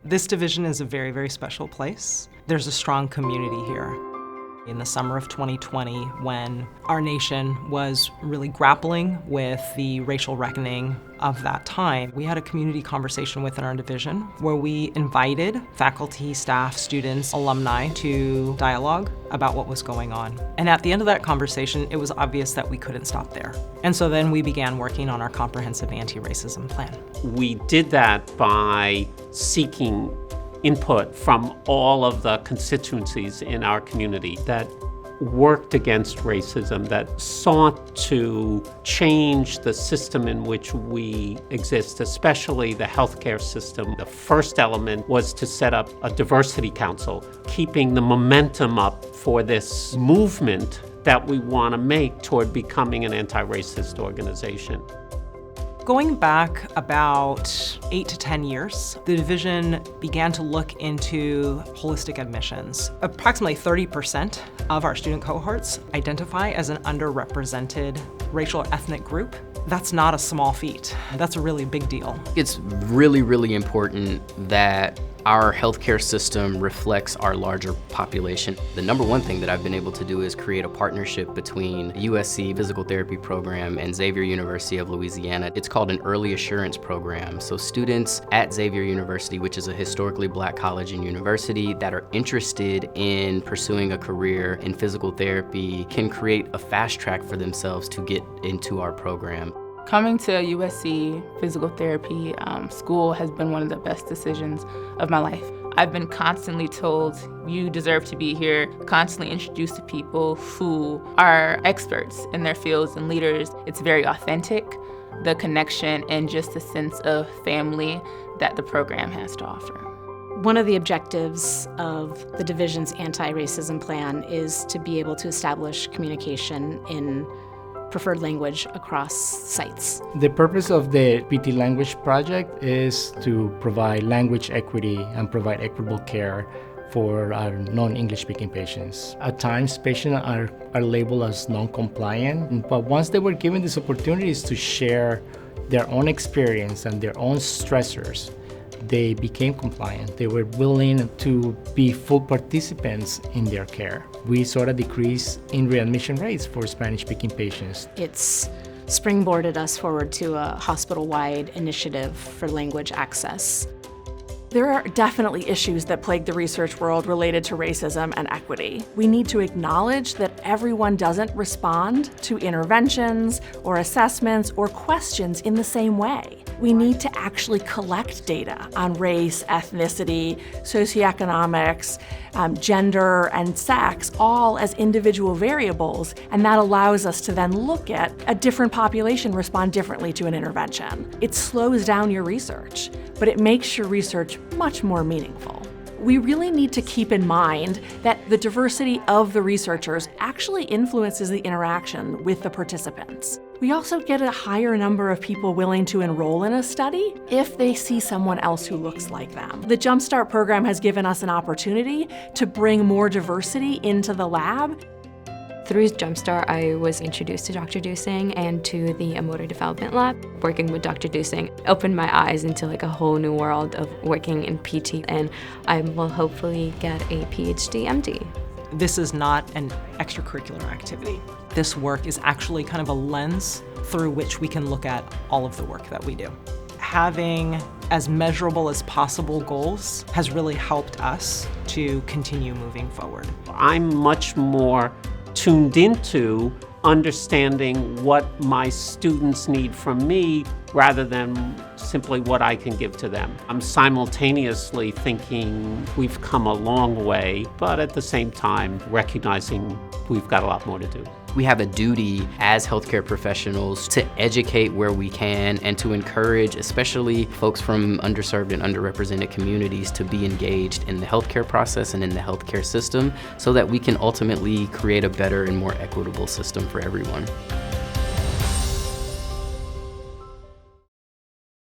This division is a very, very special place. There's a strong community here. In the summer of 2020, when our nation was really grappling with the racial reckoning of that time, we had a community conversation within our division where we invited faculty, staff, students, alumni to dialogue about what was going on. And at the end of that conversation, it was obvious that we couldn't stop there. And so then we began working on our comprehensive anti-racism plan. We did that by seeking input from all of the constituencies in our community that worked against racism, that sought to change the system in which we exist, especially the healthcare system. The first element was to set up a diversity council, keeping the momentum up for this movement that we want to make toward becoming an anti-racist organization. Going back about 8 to 10 years, the division began to look into holistic admissions. Approximately 30% of our student cohorts identify as an underrepresented racial or ethnic group. That's not a small feat. That's a really big deal. It's really, really important that our healthcare system reflects our larger population. The number one thing that I've been able to do is create a partnership between USC Physical Therapy Program and Xavier University of Louisiana. It's called an Early Assurance Program. So students at Xavier University, which is a historically black college and university, that are interested in pursuing a career in physical therapy can create a fast track for themselves to get into our program. Coming to USC Physical Therapy School has been one of the best decisions of my life. I've been constantly told, you deserve to be here, constantly introduced to people who are experts in their fields and leaders. It's very authentic, the connection and just a sense of family that the program has to offer. One of the objectives of the division's anti-racism plan is to be able to establish communication in preferred language across sites. The purpose of the PT Language Project is to provide language equity and provide equitable care for our non-English speaking patients. At times, patients are labeled as non-compliant, but once they were given these opportunities to share their own experience and their own stressors, they became compliant. They were willing to be full participants in their care. We saw a decrease in readmission rates for Spanish-speaking patients. It's springboarded us forward to a hospital-wide initiative for language access. There are definitely issues that plague the research world related to racism and equity. We need to acknowledge that everyone doesn't respond to interventions or assessments or questions in the same way. We need to actually collect data on race, ethnicity, socioeconomics, gender, and sex, all as individual variables, and that allows us to then look at a different population respond differently to an intervention. It slows down your research, but it makes your research much more meaningful. We really need to keep in mind that the diversity of the researchers actually influences the interaction with the participants. We also get a higher number of people willing to enroll in a study if they see someone else who looks like them. The Jumpstart program has given us an opportunity to bring more diversity into the lab. Through Jumpstart, I was introduced to Dr. Dusing and to the Motor Development Lab. Working with Dr. Dusing opened my eyes into a whole new world of working in PT, and I will hopefully get a PhD MD. This is not an extracurricular activity. This work is actually kind of a lens through which we can look at all of the work that we do. Having as measurable as possible goals has really helped us to continue moving forward. I'm much more tuned into understanding what my students need from me rather than simply what I can give to them. I'm simultaneously thinking we've come a long way, but at the same time recognizing we've got a lot more to do. We have a duty as healthcare professionals to educate where we can and to encourage especially folks from underserved and underrepresented communities to be engaged in the healthcare process and in the healthcare system so that we can ultimately create a better and more equitable system for everyone.